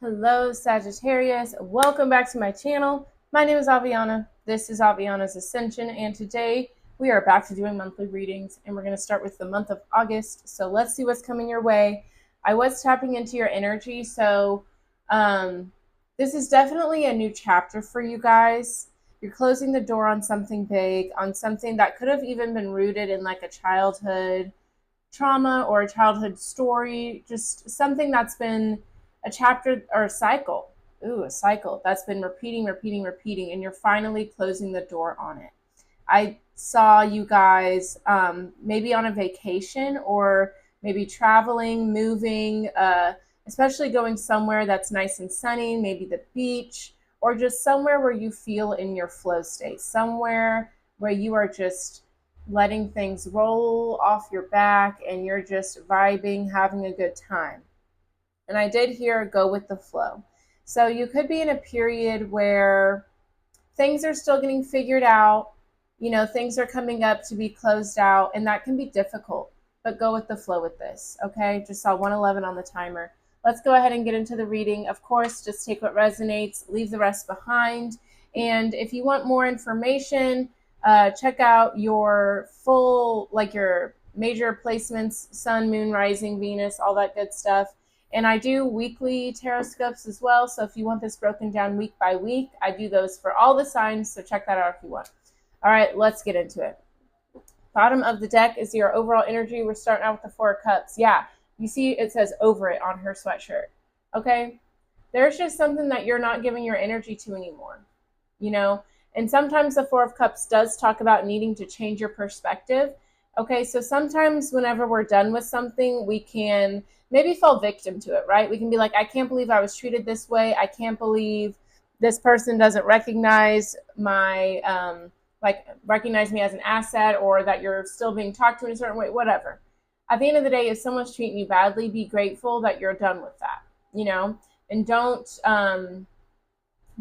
Hello, Sagittarius. Welcome back to my channel. My name is Aviana. This is Aviana's Ascension, and today we are back to doing monthly readings, and we're going to start with the month of August. So let's see what's coming your way. I was tapping into your energy, so this is definitely a new chapter for you guys. You're closing the door on something big, on something that could have even been rooted in like a childhood trauma or a childhood story, just something that's been a chapter or a cycle. Ooh, a cycle that's been repeating, and you're finally closing the door on it. I saw you guys maybe on a vacation or maybe traveling, moving, especially going somewhere that's nice and sunny, maybe the beach, or just somewhere where you feel in your flow state, somewhere where you are just letting things roll off your back and you're just vibing, having a good time. And I did hear go with the flow. So you could be in a period where things are still getting figured out. You know, things are coming up to be closed out, and that can be difficult, but go with the flow with this. Okay. Just saw 111 on the timer. Let's go ahead and get into the reading. Of course, just take what resonates, leave the rest behind. And if you want more information, check out your full, like your major placements, sun, moon, rising, Venus, all that good stuff. And I do weekly tarot scopes as well. So if you want this broken down week by week, I do those for all the signs. So check that out if you want. All right, let's get into it. Bottom of the deck is your overall energy. We're starting out with the Four of Cups. Yeah, you see it says over it on her sweatshirt. Okay, there's just something that you're not giving your energy to anymore, you know? And sometimes the Four of Cups does talk about needing to change your perspective. Okay, so sometimes whenever we're done with something, we can maybe fall victim to it, right? We can be like, I can't believe I was treated this way. I can't believe this person doesn't recognize my, recognize me as an asset, or that you're still being talked to in a certain way, whatever. At the end of the day, if someone's treating you badly, be grateful that you're done with that, you know? And don't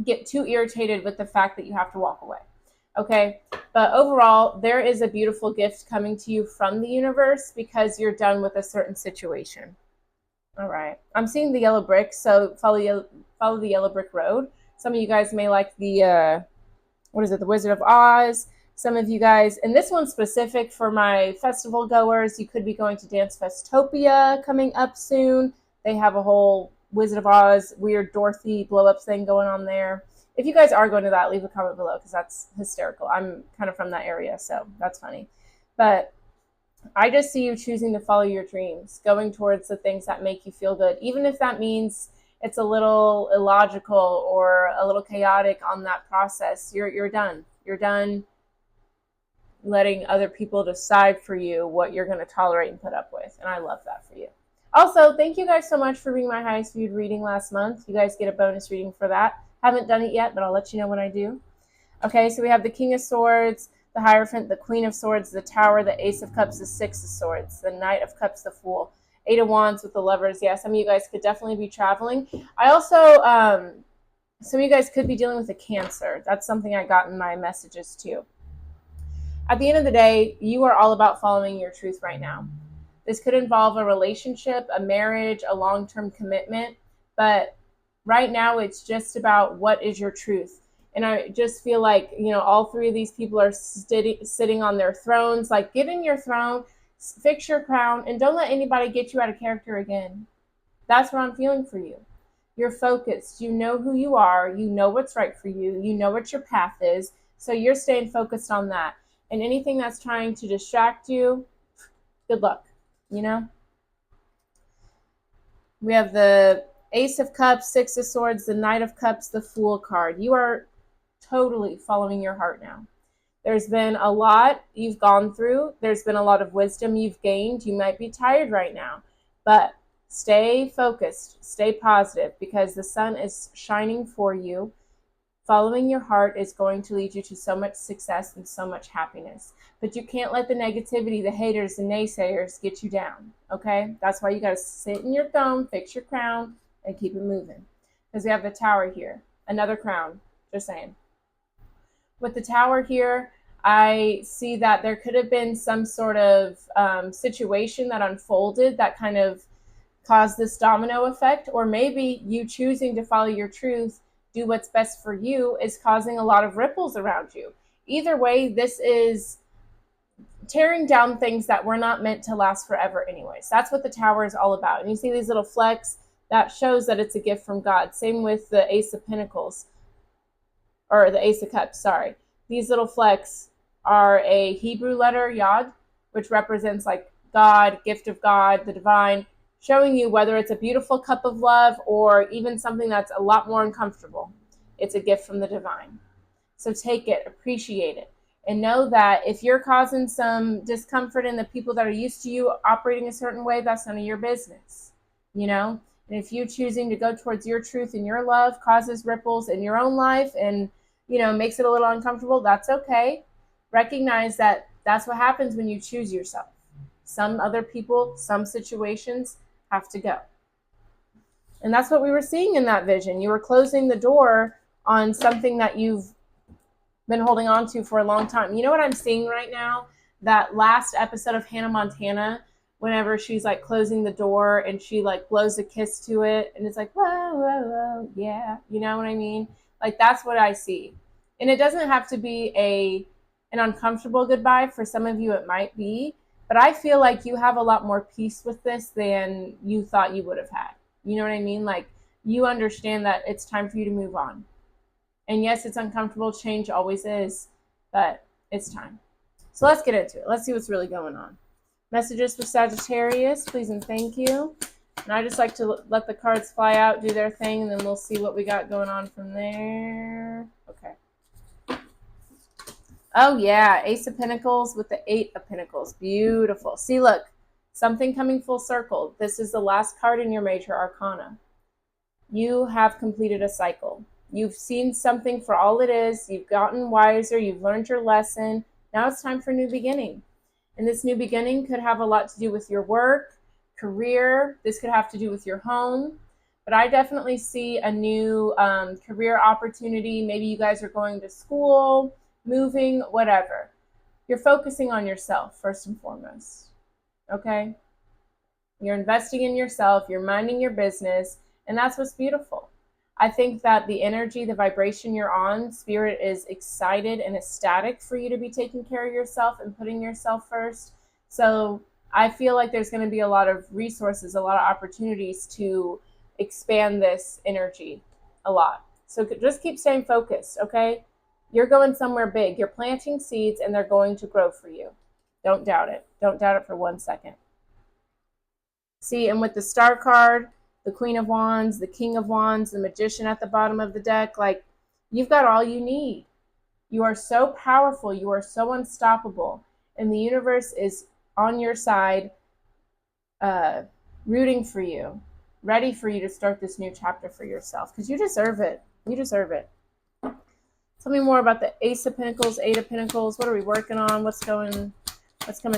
get too irritated with the fact that you have to walk away. Okay. But overall, there is a beautiful gift coming to you from the universe because you're done with a certain situation. All right. I'm seeing the yellow brick, so follow the yellow brick road. Some of you guys may like the what is it, the Wizard of Oz. Some of you guys, and this one's specific for my festival goers. You could be going to Dance Festopia coming up soon. They have a whole Wizard of Oz weird Dorothy blow up thing going on there. If you guys are going to that, leave a comment below because that's hysterical. I'm kind of from that area, so that's funny. But I just see you choosing to follow your dreams, going towards the things that make you feel good, even if that means it's a little illogical or a little chaotic on that process. You're done. You're done letting other people decide for you what you're going to tolerate and put up with. And I love that for you. Also, thank you guys so much for being my highest viewed reading last month. You guys get a bonus reading for that. Haven't done it yet, but I'll let you know when I do. Okay, so we have the King of Swords, the Hierophant, the Queen of Swords, the Tower, the Ace of Cups, the Six of Swords, the Knight of Cups, the Fool, Eight of Wands with the Lovers. Yeah, some of you guys could definitely be traveling. I also, some of you guys could be dealing with a Cancer. That's something I got in my messages too. At the end of the day, you are all about following your truth right now. This could involve a relationship, a marriage, a long-term commitment, but right now it's just about what is your truth. And I just feel like, you know, all three of these people are sitting on their thrones. Like, get in your throne, fix your crown, and don't let anybody get you out of character again. That's what I'm feeling for you. You're focused. You know who you are. You know what's right for you. You know what your path is. So you're staying focused on that. And anything that's trying to distract you, good luck, you know? We have the Ace of Cups, Six of Swords, the Knight of Cups, the Fool card. You are totally following your heart now. There's been a lot you've gone through. There's been a lot of wisdom you've gained. You might be tired right now, but stay focused, stay positive, because the sun is shining for you. Following your heart is going to lead you to so much success and so much happiness. But you can't let the negativity, the haters, the naysayers get you down, okay? That's why you got to sit in your throne, fix your crown, and keep it moving. Because we have the Tower here. Another crown, just saying. With the Tower here, I see that there could have been some sort of situation that unfolded that kind of cause this domino effect, or maybe you choosing to follow your truth, do what's best for you, is causing a lot of ripples around you. Either way, this is tearing down things that were not meant to last forever anyways. That's what the Tower is all about. And you see these little flecks, that shows that it's a gift from God. Same with the Ace of Pentacles, or the Ace of Cups, sorry. These little flecks are a Hebrew letter, Yod, which represents like God, gift of God, the divine, showing you whether it's a beautiful cup of love or even something that's a lot more uncomfortable. It's a gift from the divine. So take it, appreciate it, and know that if you're causing some discomfort in the people that are used to you operating a certain way, that's none of your business, you know? And if you choosing to go towards your truth and your love causes ripples in your own life and, you know, makes it a little uncomfortable, that's okay. Recognize that that's what happens when you choose yourself. Some other people, some situations have to go. And that's what we were seeing in that vision. You were closing the door on something that you've been holding on to for a long time. You know what I'm seeing right now? That last episode of Hannah Montana, whenever she's like closing the door and she like blows a kiss to it and it's like, whoa, whoa, whoa, yeah. You know what I mean? Like that's what I see. And it doesn't have to be an uncomfortable goodbye. For some of you, it might be. But I feel like you have a lot more peace with this than you thought you would have had. You know what I mean? Like you understand that it's time for you to move on. And yes, it's uncomfortable. Change always is, but it's time. So let's get into it. Let's see what's really going on. Messages for Sagittarius, please and thank you. And I just like to let the cards fly out, do their thing, and then we'll see what we got going on from there. Okay. Oh, yeah. Ace of Pentacles with the Eight of Pentacles. Beautiful. See, look. Something coming full circle. This is the last card in your major arcana. You have completed a cycle. You've seen something for all it is. You've gotten wiser. You've learned your lesson. Now it's time for a new beginning. And this new beginning could have a lot to do with your work, career. This could have to do with your home. But I definitely see a new career opportunity. Maybe you guys are going to school, moving, whatever. You're focusing on yourself first and foremost. Okay? You're investing in yourself. You're minding your business. And that's what's beautiful. I think that the energy, the vibration you're on, spirit is excited and ecstatic for you to be taking care of yourself and putting yourself first. So I feel like there's going to be a lot of resources, a lot of opportunities to expand this energy a lot. So just keep staying focused, okay? You're going somewhere big. You're planting seeds and they're going to grow for you. Don't doubt it. Don't doubt it for 1 second. See, and with the Star card, the Queen of Wands, the King of Wands, the Magician at the bottom of the deck, like you've got all you need. You are so powerful. You are so unstoppable. And the universe is on your side, rooting for you, ready for you to start this new chapter for yourself because you deserve it. You deserve it. Tell me more about the Ace of Pentacles, Eight of Pentacles. What are we working on? What's coming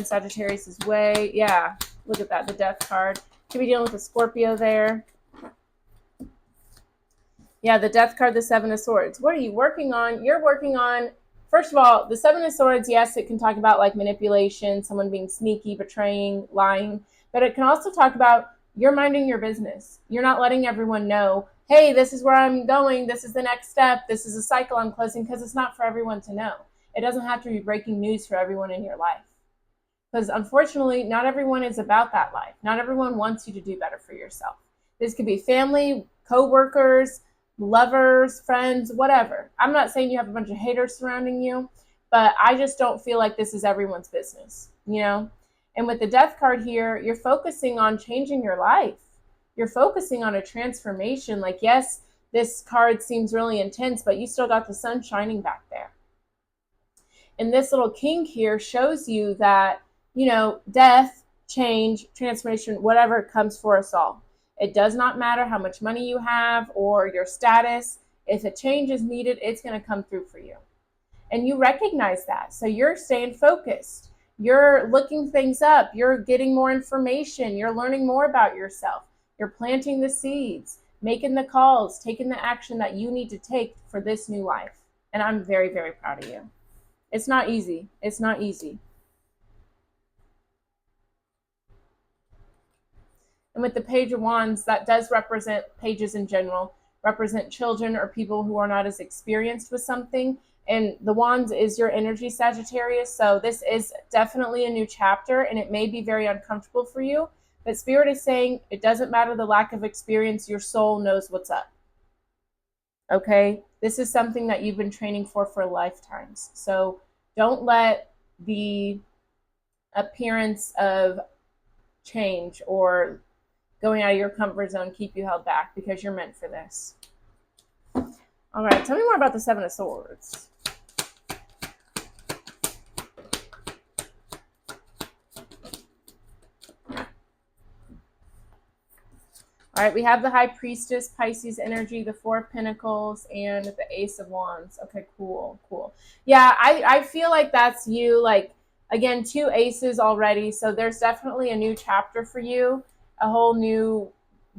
Sagittarius' way? Yeah, look at that, the Death card. Could be dealing with a Scorpio there. Yeah, the Death card, the Seven of Swords. What are you working on? You're working on, first of all, the Seven of Swords, yes, it can talk about like manipulation, someone being sneaky, betraying, lying, but it can also talk about you're minding your business. You're not letting everyone know, hey, this is where I'm going, this is the next step, this is a cycle I'm closing, because it's not for everyone to know. It doesn't have to be breaking news for everyone in your life. Because unfortunately, not everyone is about that life. Not everyone wants you to do better for yourself. This could be family, co-workers, lovers, friends, whatever. I'm not saying you have a bunch of haters surrounding you, but I just don't feel like this is everyone's business, you know? And with the Death card here, you're focusing on changing your life. You're focusing on a transformation. Like, yes, this card seems really intense, but you still got the sun shining back there. And this little king here shows you that, you know, death, change, transformation, whatever comes for us all. It does not matter how much money you have or your status. If a change is needed, it's going to come through for you. And you recognize that. So you're staying focused. You're looking things up. You're getting more information. You're learning more about yourself. You're planting the seeds, making the calls, taking the action that you need to take for this new life. And I'm very, very proud of you. It's not easy. It's not easy. And with the Page of Wands, that does represent, pages in general, represent children or people who are not as experienced with something. And the Wands is your energy, Sagittarius. So this is definitely a new chapter, and it may be very uncomfortable for you. But Spirit is saying it doesn't matter the lack of experience, your soul knows what's up. Okay? This is something that you've been training for lifetimes. So don't let the appearance of change or going out of your comfort zone keep you held back, because you're meant for this. All right, tell me more about the Seven of Swords. All right, we have the High Priestess, Pisces energy, the Four of Pentacles, and the Ace of Wands. Okay, cool, cool. Yeah, I feel like that's you. Like, again, 2 aces already, so there's definitely a new chapter for you, a whole new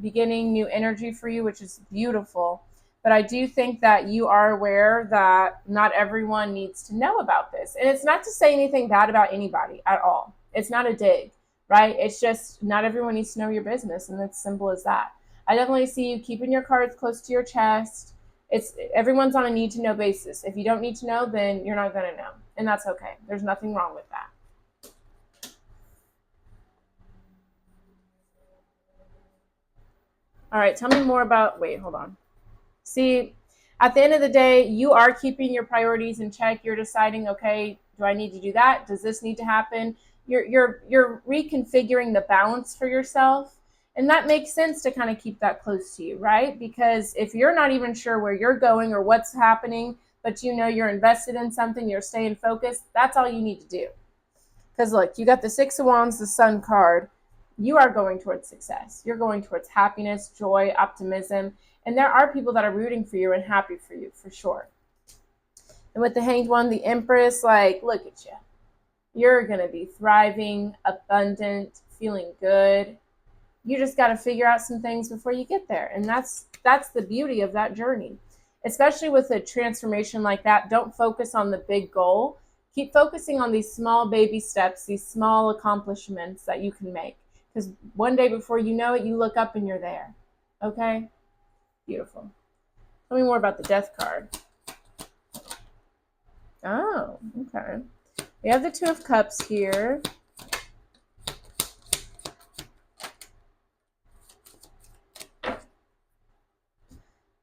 beginning, new energy for you, which is beautiful. But I do think that you are aware that not everyone needs to know about this. And it's not to say anything bad about anybody at all. It's not a dig. Right? It's just not everyone needs to know your business, and it's simple as that. I definitely see you keeping your cards close to your chest. Everyone's on a need to know basis. If you don't need to know, then you're not going to know, and that's okay. There's nothing wrong with that. All right, tell me more about, wait, hold on. See, at the end of the day, you are keeping your priorities in check. You're deciding, okay, do I need to do that? Does this need to happen? You're reconfiguring the balance for yourself, and that makes sense to kind of keep that close to you, right? Because if you're not even sure where you're going or what's happening, but you know you're invested in something, you're staying focused, that's all you need to do. Because look, you got the Six of Wands, the Sun card. You are going towards success. You're going towards happiness, joy, optimism, and there are people that are rooting for you and happy for you, for sure. And with the Hanged One, the Empress, like, look at you. You're going to be thriving, abundant, feeling good. You just got to figure out some things before you get there. And that's the beauty of that journey. Especially with a transformation like that, don't focus on the big goal. Keep focusing on these small baby steps, these small accomplishments that you can make. Because one day before you know it, you look up and you're there. Okay? Beautiful. Tell me more about the Death card. Oh, okay. We have the Two of Cups here.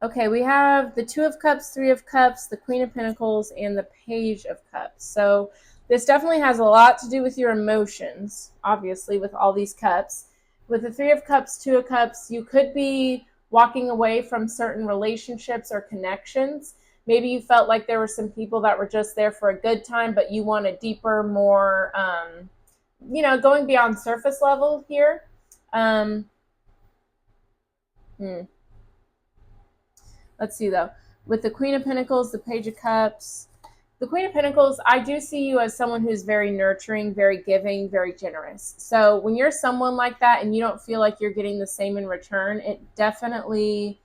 Okay, we have the Two of Cups, Three of Cups, the Queen of Pentacles, and the Page of Cups. So this definitely has a lot to do with your emotions, obviously, with all these cups. With the Three of Cups, Two of Cups, you could be walking away from certain relationships or connections. Maybe you felt like there were some people that were just there for a good time, but you want a deeper, more, going beyond surface level here. Let's see, though. With the Queen of Pentacles, the Page of Cups, the Queen of Pentacles, I do see you as someone who's very nurturing, very giving, very generous. So when you're someone like that and you don't feel like you're getting the same in return, it definitely...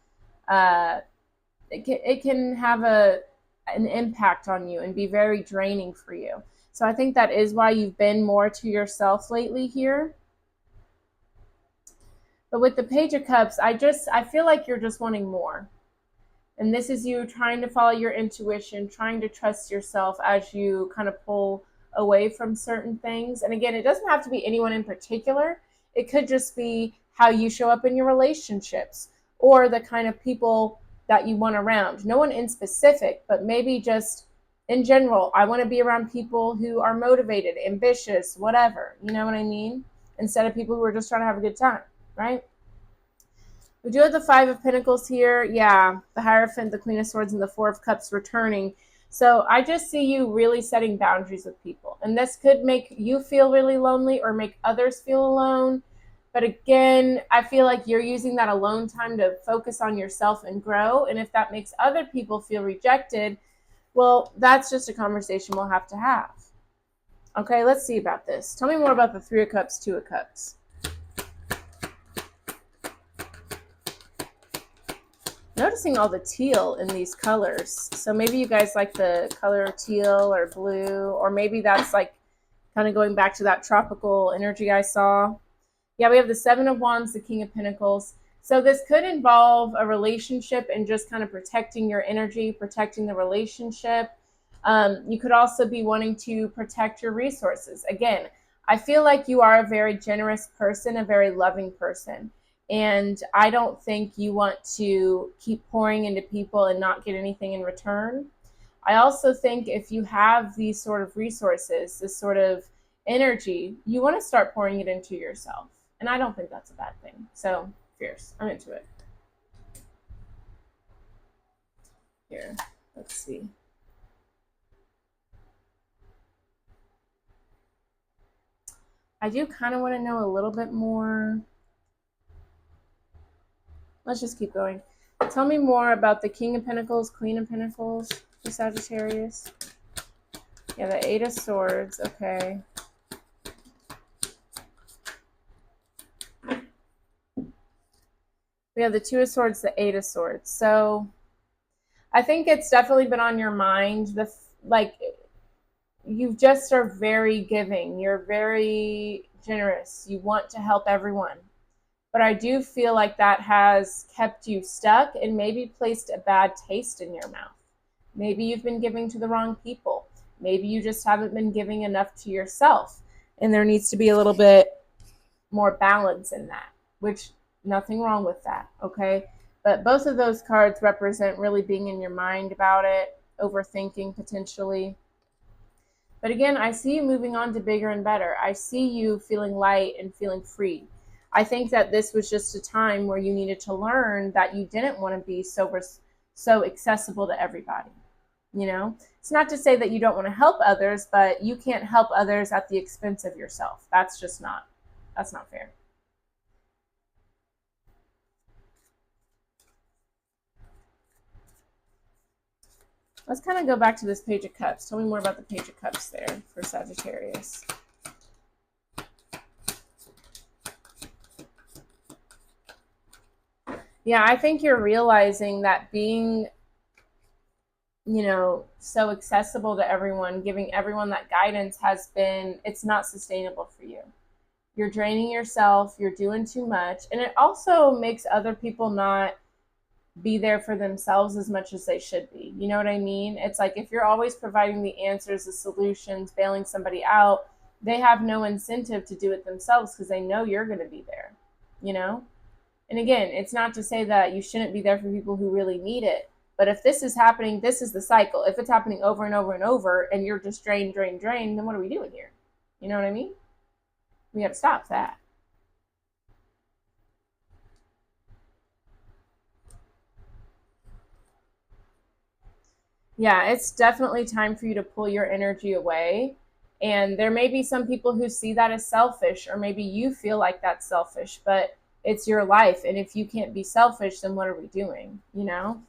it can have an impact on you and be very draining for you. So I think that is why you've been more to yourself lately here. But with the Page of Cups, I feel like you're just wanting more. And this is you trying to follow your intuition, trying to trust yourself as you kind of pull away from certain things. And again, it doesn't have to be anyone in particular. It could just be how you show up in your relationships or the kind of people that you want around. No one in specific, but maybe just in general. I want to be around people who are motivated, ambitious, whatever. You know what I mean? Instead of people who are just trying to have a good time, right? We do have the Five of Pentacles here. Yeah, the Hierophant, the Queen of Swords, and the Four of Cups returning. So I just see you really setting boundaries with people. And this could make you feel really lonely or make others feel alone. But again, I feel like you're using that alone time to focus on yourself and grow. And if that makes other people feel rejected, well, that's just a conversation we'll have to have. Okay, let's see about this. Tell me more about the Three of Cups, Two of Cups. Noticing all the teal in these colors. So maybe you guys like the color teal or blue, or maybe that's like kind of going back to that tropical energy I saw. Yeah, we have the Seven of Wands, the King of Pentacles. So this could involve a relationship and just kind of protecting your energy, protecting the relationship. You could also be wanting to protect your resources. Again, I feel like you are a very generous person, a very loving person. And I don't think you want to keep pouring into people and not get anything in return. I also think if you have these sort of resources, this sort of energy, you want to start pouring it into yourself. And I don't think that's a bad thing. So, fierce. I'm into it. Here, let's see. I do kind of want to know a little bit more. Let's just keep going. Tell me more about the King of Pentacles, Queen of Pentacles for Sagittarius. Yeah, the Eight of Swords. Okay. We have the Two of Swords, the Eight of Swords. So I think it's definitely been on your mind. You just are very giving. You're very generous. You want to help everyone. But I do feel like that has kept you stuck and maybe placed a bad taste in your mouth. Maybe you've been giving to the wrong people. Maybe you just haven't been giving enough to yourself. And there needs to be a little bit more balance in that, which nothing wrong with that, okay? But both of those cards represent really being in your mind about it, overthinking potentially. But again, I see you moving on to bigger and better. I see you feeling light and feeling free. I think that this was just a time where you needed to learn that you didn't want to be so accessible to everybody. You know, it's not to say that you don't want to help others, but you can't help others at the expense of yourself. That's not fair. Let's kind of go back to this Page of Cups. Tell me more about the Page of Cups there for Sagittarius. Yeah, I think you're realizing that being, so accessible to everyone, giving everyone that guidance it's not sustainable for you. You're draining yourself, you're doing too much, and it also makes other people not be there for themselves as much as they should be. You know what I mean? It's like if you're always providing the answers, the solutions, bailing somebody out, they have no incentive to do it themselves because they know you're going to be there, you know? And again, it's not to say that you shouldn't be there for people who really need it. But if this is happening, this is the cycle. If it's happening over and over and over and you're just drain, then what are we doing here? You know what I mean? We got to stop that. Yeah, it's definitely time for you to pull your energy away. And there may be some people who see that as selfish, or maybe you feel like that's selfish, but it's your life. And if you can't be selfish, then what are we doing? You know?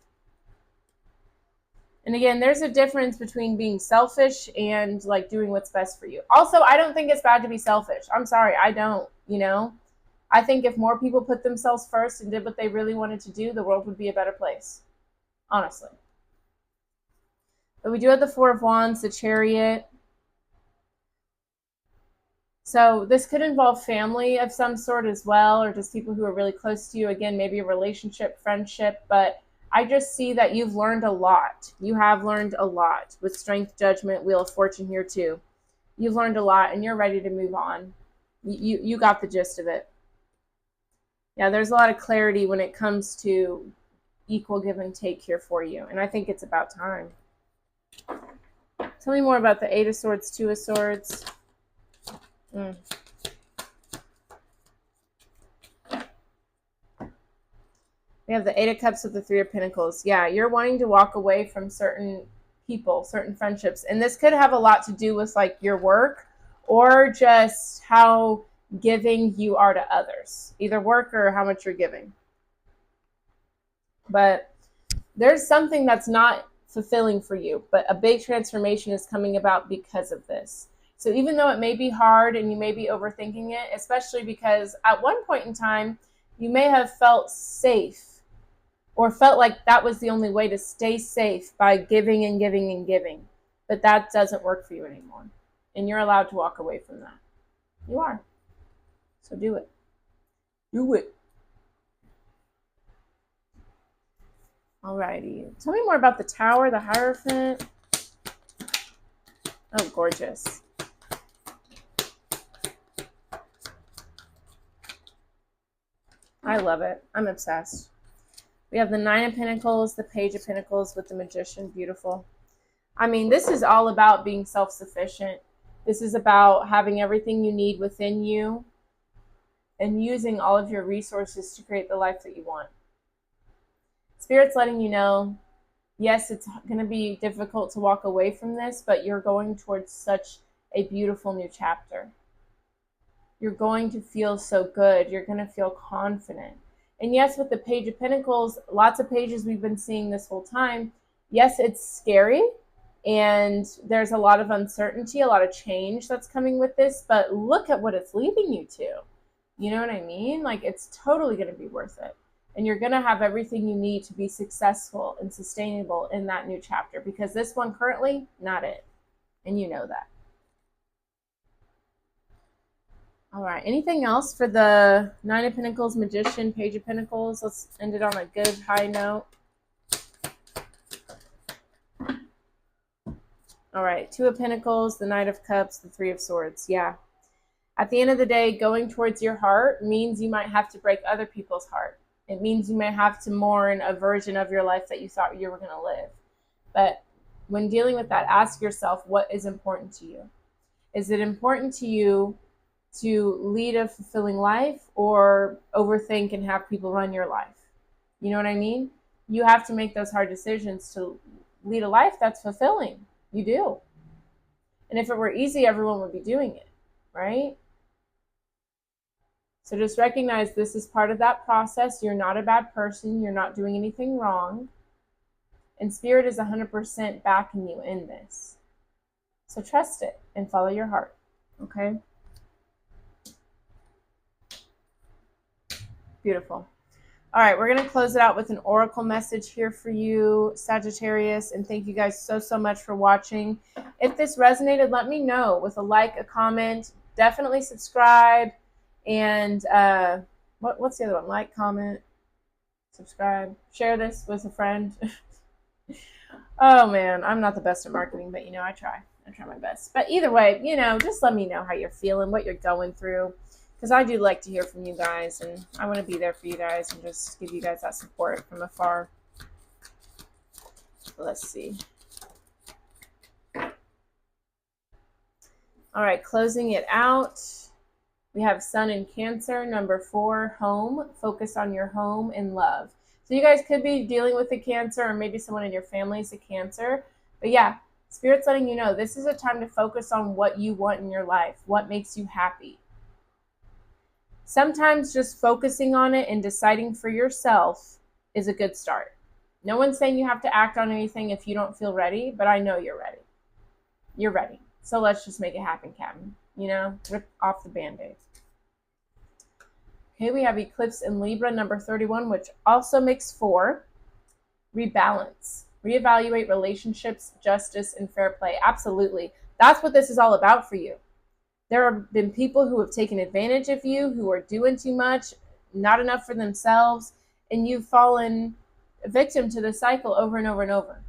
And again, there's a difference between being selfish and like doing what's best for you. Also, I don't think it's bad to be selfish. I'm sorry, I don't, I think if more people put themselves first and did what they really wanted to do, the world would be a better place. Honestly. But we do have the Four of Wands, the Chariot. So this could involve family of some sort as well, or just people who are really close to you. Again, maybe a relationship, friendship, but I just see that you've learned a lot. You have learned a lot with Strength, Judgment, Wheel of Fortune here too. You've learned a lot and you're ready to move on. You got the gist of it. Yeah, there's a lot of clarity when it comes to equal give and take here for you. And I think it's about time. Tell me more about the Eight of Swords, Two of Swords. We have the Eight of Cups with the Three of Pentacles. Yeah, you're wanting to walk away from certain people, certain friendships. And this could have a lot to do with like your work or just how giving you are to others. Either work or how much you're giving. But there's something that's not fulfilling for you, but a big transformation is coming about because of this. So even though it may be hard and you may be overthinking it, especially because at one point in time, you may have felt safe or felt like that was the only way to stay safe by giving and giving and giving. But that doesn't work for you anymore. And you're allowed to walk away from that. You are. So do it. Do it. Alrighty. Tell me more about the Tower, the Hierophant. Oh, gorgeous. I love it. I'm obsessed. We have the Nine of Pentacles, the Page of Pentacles with the Magician. Beautiful. I mean, this is all about being self-sufficient. This is about having everything you need within you and using all of your resources to create the life that you want. Spirit's letting you know, yes, it's going to be difficult to walk away from this, but you're going towards such a beautiful new chapter. You're going to feel so good. You're going to feel confident. And yes, with the Page of Pentacles, lots of pages we've been seeing this whole time. Yes, it's scary. And there's a lot of uncertainty, a lot of change that's coming with this. But look at what it's leading you to. You know what I mean? Like, it's totally going to be worth it. And you're going to have everything you need to be successful and sustainable in that new chapter. Because this one currently, not it. And you know that. All right. Anything else for the Nine of Pentacles, Magician, Page of Pentacles? Let's end it on a good high note. All right. Two of Pentacles, the Knight of Cups, the Three of Swords. Yeah. At the end of the day, going towards your heart means you might have to break other people's heart. It means you may have to mourn a version of your life that you thought you were going to live. But when dealing with that, ask yourself, what is important to you? Is it important to you to lead a fulfilling life or overthink and have people run your life? You know what I mean? You have to make those hard decisions to lead a life that's fulfilling. You do. And if it were easy, everyone would be doing it, right? So just recognize this is part of that process. You're not a bad person. You're not doing anything wrong. And Spirit is 100% backing you in this. So trust it and follow your heart, okay? Beautiful. All right, we're going to close it out with an oracle message here for you, Sagittarius. And thank you guys so much for watching. If this resonated, let me know with a like, a comment. Definitely subscribe. And what's the other one? Like, comment, subscribe, share this with a friend. Oh, man, I'm not the best at marketing, but, you know, I try my best. But either way, you know, just let me know how you're feeling, what you're going through. Because I do like to hear from you guys, and I want to be there for you guys and just give you guys that support from afar. Let's see. All right, closing it out. We have Sun in Cancer, number 4, home. Focus on your home and love. So you guys could be dealing with a Cancer, or maybe someone in your family is a Cancer. But yeah, Spirit's letting you know this is a time to focus on what you want in your life, what makes you happy. Sometimes just focusing on it and deciding for yourself is a good start. No one's saying you have to act on anything if you don't feel ready, but I know you're ready. You're ready. So let's just make it happen, Captain. You know, rip off the Band-Aid. Okay, we have Eclipse in Libra, number 31, which also makes 4. Rebalance. Reevaluate relationships, justice, and fair play. Absolutely. That's what this is all about for you. There have been people who have taken advantage of you, who are doing too much, not enough for themselves, and you've fallen a victim to the cycle over and over and over.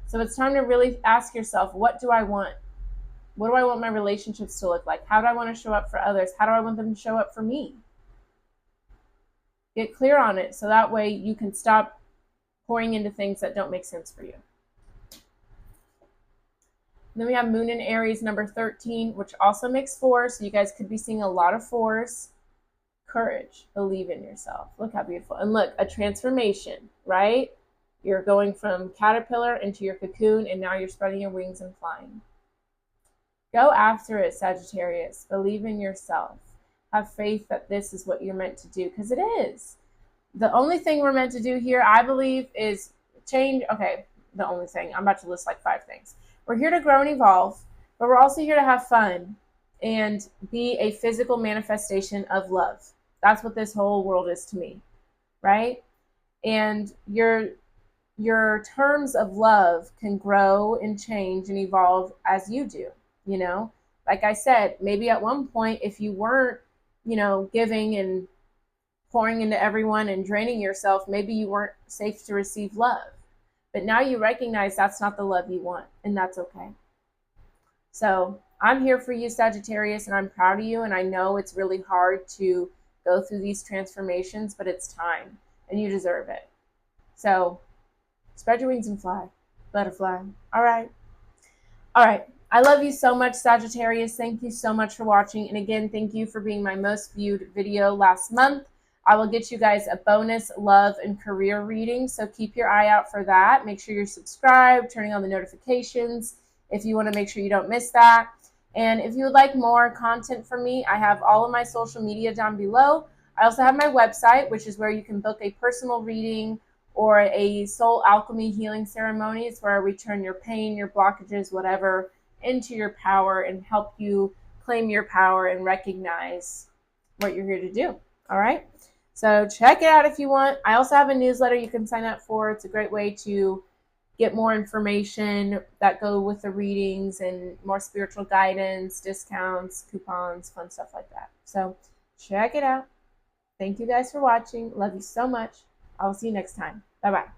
So it's time to really ask yourself, what do I want? What do I want my relationships to look like? How do I want to show up for others? How do I want them to show up for me? Get clear on it so that way you can stop pouring into things that don't make sense for you. Then we have Moon in Aries, number 13, which also makes 4. So you guys could be seeing a lot of 4s. Courage. Believe in yourself. Look how beautiful. And look, a transformation, right? You're going from caterpillar into your cocoon, and now you're spreading your wings and flying. Go after it, Sagittarius. Believe in yourself. Have faith that this is what you're meant to do, because it is. The only thing we're meant to do here, I believe, is change. Okay, the only thing. I'm about to list like 5 things. We're here to grow and evolve, but we're also here to have fun and be a physical manifestation of love. That's what this whole world is to me, right? And your terms of love can grow and change and evolve as you do, you know? Like I said, maybe at one point, if you weren't, you know, giving and pouring into everyone and draining yourself, maybe you weren't safe to receive love. But now you recognize that's not the love you want, and that's okay. So I'm here for you, Sagittarius, and I'm proud of you. And I know it's really hard to go through these transformations, but it's time, and you deserve it. So spread your wings and fly, butterfly. All right. All right. I love you so much, Sagittarius. Thank you so much for watching. And again, thank you for being my most viewed video last month. I will get you guys a bonus love and career reading, so keep your eye out for that. Make sure you're subscribed, turning on the notifications if you want to make sure you don't miss that. And if you would like more content from me, I have all of my social media down below. I also have my website, which is where you can book a personal reading or a soul alchemy healing ceremony. It's where I return your pain, your blockages, whatever, into your power and help you claim your power and recognize what you're here to do. All right. So check it out if you want. I also have a newsletter you can sign up for. It's a great way to get more information that go with the readings and more spiritual guidance, discounts, coupons, fun stuff like that. So check it out. Thank you guys for watching. Love you so much. I will see you next time. Bye-bye.